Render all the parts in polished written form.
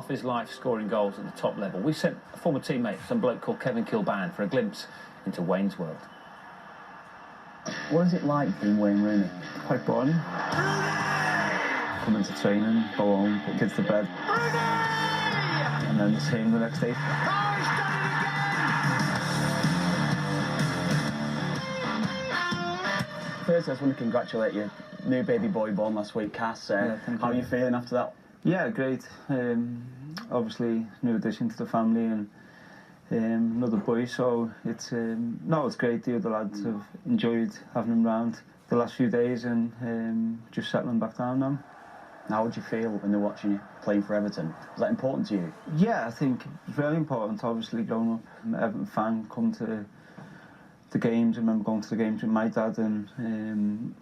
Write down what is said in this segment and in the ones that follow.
of his life scoring goals at the top level. We sent a former teammate, some bloke called Kevin Kilban, for a glimpse into Wayne's world. What is it like being Wayne Rooney? Quite boring. Come into training, go home, put kids to bed. And then the same the next day. First, I just want to congratulate you. New baby boy born last week, Cass. How are you feeling after that? Yeah, great. Obviously, new addition to the family and another boy. So it's it's great. The other lads have enjoyed having him round the last few days and just settling back down now. How would you feel when they're watching you playing for Everton? Is that important to you? Yeah, I think it's really important. Obviously, growing up, I'm an Everton fan, come to the games. I remember going to the games with my dad, and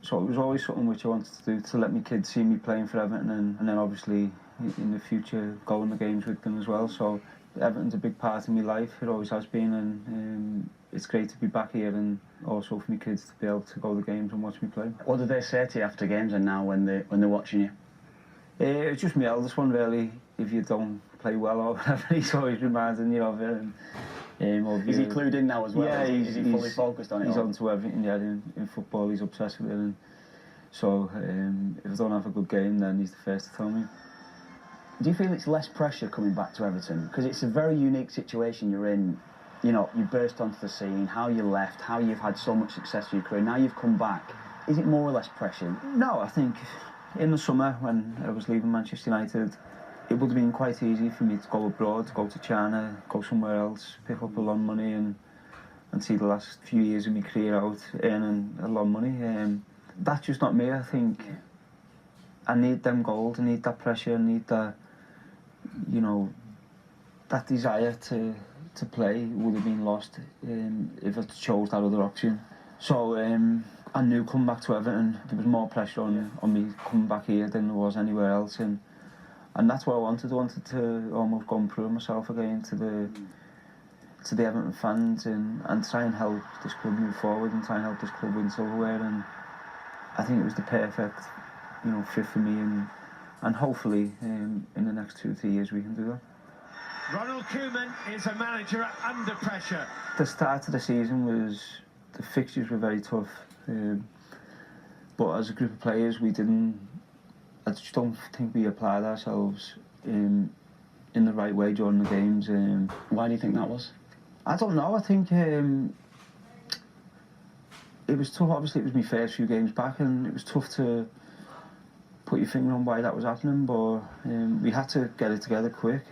so it was always something which I wanted to do, to let my kids see me playing for Everton, and then obviously in the future go on the games with them as well. So Everton's a big part of my life. It always has been, and it's great to be back here, and also for my kids to be able to go to the games and watch me play. What do they say to you after games and now when they're watching you? It's just my eldest one, really. If you don't play well or whatever, he's always reminding you of it. Is he clued in now as well? Yeah, is he fully focused on it? He's on to everything. Yeah, in football, he's obsessed with it. And so if I don't have a good game, then he's the first to tell me. Do you feel it's less pressure coming back to Everton? Because it's a very unique situation you're in. You know, you burst onto the scene, how you left, how you've had so much success in your career. Now you've come back. Is it more or less pressure? No, I think in the summer when I was leaving Manchester United, it would have been quite easy for me to go abroad, go to China, go somewhere else, pick up a lot of money and see the last few years of my career out earning a lot of money. That's just not me. I think I need them goals, I need that pressure, I need that, that desire to play would have been lost if I chose that other option. So I knew coming back to Everton, there was more pressure on me coming back here than there was anywhere else, and that's what I wanted. I wanted to almost go and prove myself again to the Everton fans and try and help this club move forward and try and help this club win silverware. And I think it was the perfect fit for me, and hopefully in the next 2 or 3 years we can do that. Ronald Koeman is a manager under pressure. The start of the season the fixtures were very tough, but as a group of players I just don't think we applied ourselves in the right way during the games. Why do you think that was? I don't know. I think it was tough. Obviously, it was my first few games back, and it was tough to put your finger on why that was happening. But we had to get it together quick.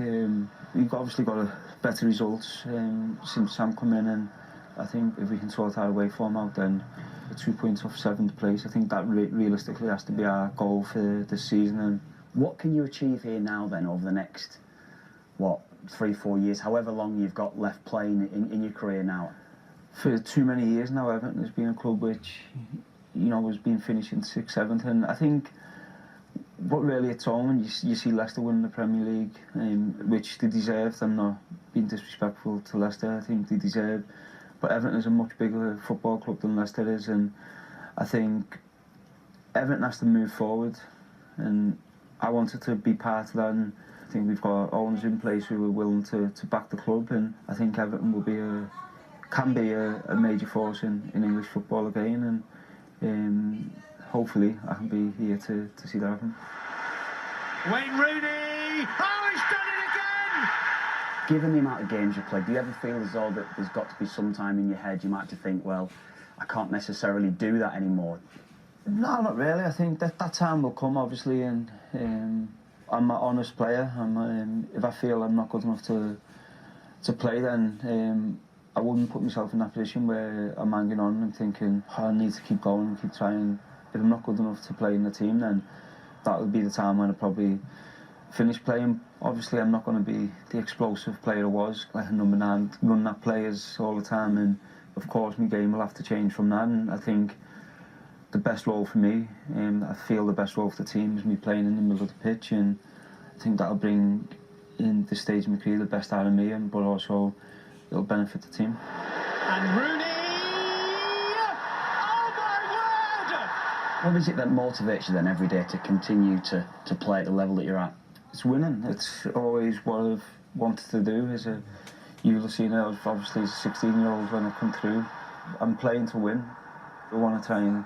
We've obviously got better results since Sam come in, and I think if we can sort our away form out, then 2 points off 7th place. I think that realistically has to be our goal for this season. And what can you achieve here now then over the next 3-4 years, however long you've got left playing in your career now? For too many years now, Everton has been a club which has been finishing 6th, 7th, and I think what really it's on when you see Leicester winning the Premier League, which they deserved. I'm not being disrespectful to Leicester. I think they deserve. But Everton is a much bigger football club than Leicester is, and I think Everton has to move forward, and I wanted to be part of that, and I think we've got owners in place who are willing to back the club, and I think Everton can be a major force in English football again, and hopefully I can be here to see that happen. Wayne Rooney! Oh, he's done it again! Given the amount of games you've played, do you ever feel as though that there's got to be some time in your head you might have to think, well, I can't necessarily do that anymore? No, not really. I think that time will come, obviously, and I'm an honest player. If I feel I'm not good enough to play, then I wouldn't put myself in that position where I'm hanging on and thinking, I need to keep going and keep trying. If I'm not good enough to play in the team, then that would be the time when I probably finish playing. Obviously, I'm not going to be the explosive player I was, like a number 9, running at players all the time, and of course my game will have to change from that. And I think the best role for me, I feel the best role for the team is me playing in the middle of the pitch, and I think that'll bring in this stage of my career the best out of me, but also it'll benefit the team. And Rooney! Oh my word! What is it that motivates you then every day to continue to play at the level that you're at? it's winning. It's always what I've wanted to do. You'll have seen it, obviously, as a 16-year-old when I come through. I'm playing to win. I want to try and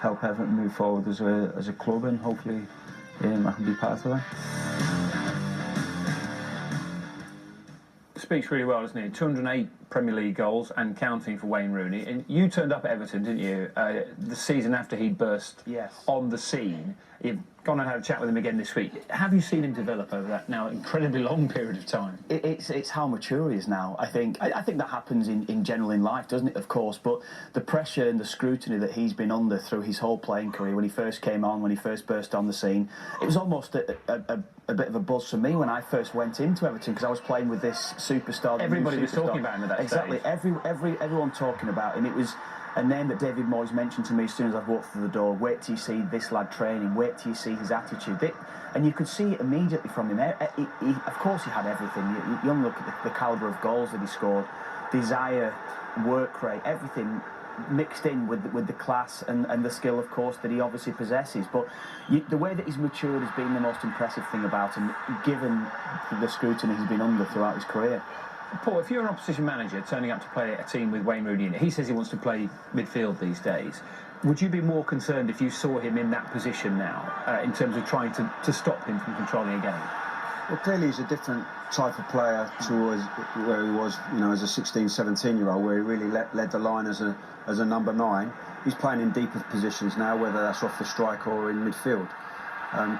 help Everton move forward as a club, and hopefully I can be part of that. Speaks really well, doesn't he? 208 Premier League goals and counting for Wayne Rooney. And you turned up at Everton, didn't you? The season after he burst on the scene. You've gone and had a chat with him again this week. Have you seen him develop over that now incredibly long period of time? It's how mature he is now. I think that happens in general in life, doesn't it? Of course, but the pressure and the scrutiny that he's been under through his whole playing career, when he first came on, when he first burst on the scene, it was almost a bit of a buzz for me when I first went into Everton, because I was playing with this superstar. Everybody was talking about him at that exactly. stage. Everyone talking about him. It was a name that David Moyes mentioned to me as soon as I walked through the door. Wait till you see this lad training. Wait till you see his attitude. And you could see it immediately from him. Of course, he had everything. You only look at the calibre of goals that he scored, desire, work rate, everything mixed in with the class and the skill, of course, that he obviously possesses. But the way that he's matured has been the most impressive thing about him, given the scrutiny he's been under throughout his career. Paul, if you're an opposition manager turning up to play a team with Wayne Rooney in it, he says he wants to play midfield these days. Would you be more concerned if you saw him in that position now, in terms of trying to stop him from controlling a game? Well, clearly he's a different type of player to where he was, as a 16, 17-year-old, where he really led the line as a number 9. He's playing in deeper positions now, whether that's off the striker or in midfield.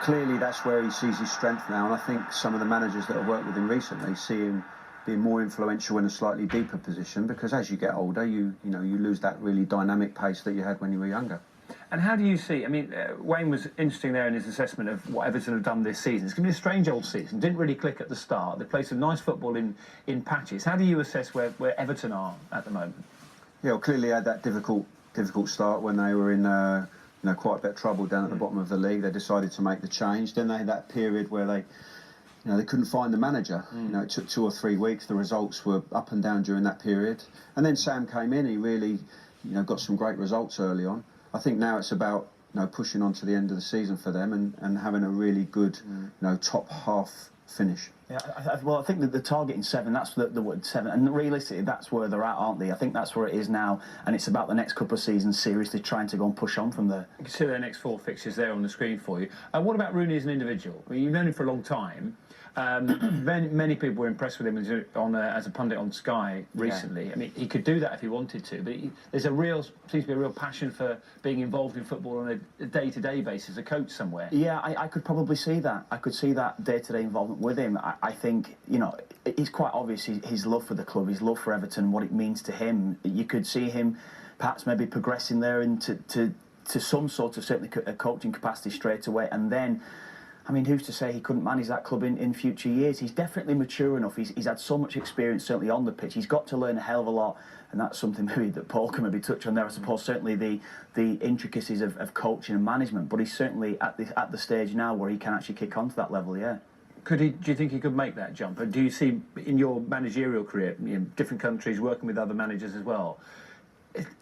Clearly that's where he sees his strength now, and I think some of the managers that have worked with him recently see him being more influential in a slightly deeper position, because as you get older, you lose that really dynamic pace that you had when you were younger. And how do you see, Wayne was interesting there in his assessment of what Everton have done this season. It's going to be a strange old season. Didn't really click at the start. They played some nice football in patches. How do you assess where Everton are at the moment? Yeah, well, clearly had that difficult start when they were in quite a bit of trouble down at the bottom of the league. They decided to make the change. Then they had that period where they couldn't find the manager. It took 2 or 3 weeks. The results were up and down during that period. And then Sam came in. He really, got some great results early on. I think now it's about pushing on to the end of the season for them and having a really good top half finish. Yeah, I think that the target in 7, that's the word 7, and realistically that's where they're at, aren't they? I think that's where it is now, and it's about the next couple of seasons seriously trying to go and push on from there. You can see their next 4 fixtures there on the screen for you. What about Rooney as an individual? You've known him for a long time. Many people were impressed with him as a pundit on Sky recently. Yeah. He could do that if he wanted to, but seems to be a real passion for being involved in football on a day-to-day basis, a coach somewhere. Yeah, I could probably see that. I could see that day-to-day involvement with him. I think, it's quite obvious his love for the club, his love for Everton, what it means to him. You could see him perhaps maybe progressing there into to some sort of certainly a coaching capacity straight away, and then who's to say he couldn't manage that club in future years? He's definitely mature enough. He's had so much experience, certainly on the pitch. He's got to learn a hell of a lot, and that's something maybe that Paul can maybe touch on there. I suppose certainly the intricacies of coaching and management, but he's certainly at the stage now where he can actually kick on to that level, yeah. Do you think he could make that jump? And do you see in your managerial career, different countries, working with other managers as well,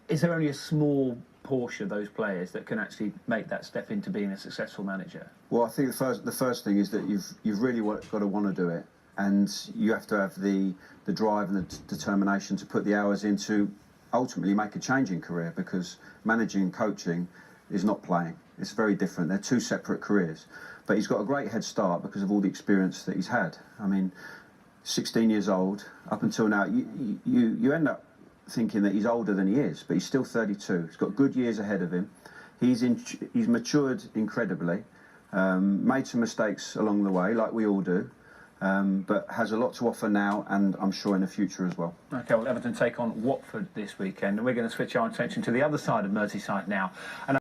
is there only a small portion of those players that can actually make that step into being a successful manager? Well, I think the first thing is that you've really got to want to do it, and you have to have the drive and the determination to put the hours in to ultimately make a change in career, because managing and coaching is not playing. It's very different. They're 2 separate careers. But he's got a great head start because of all the experience that he's had. 16 years old, up until now, you end up thinking that he's older than he is, but he's still 32. He's got good years ahead of him. He's matured incredibly, made some mistakes along the way, like we all do, but has a lot to offer now, and I'm sure in the future as well. OK, well, Everton take on Watford this weekend, and we're going to switch our attention to the other side of Merseyside now. And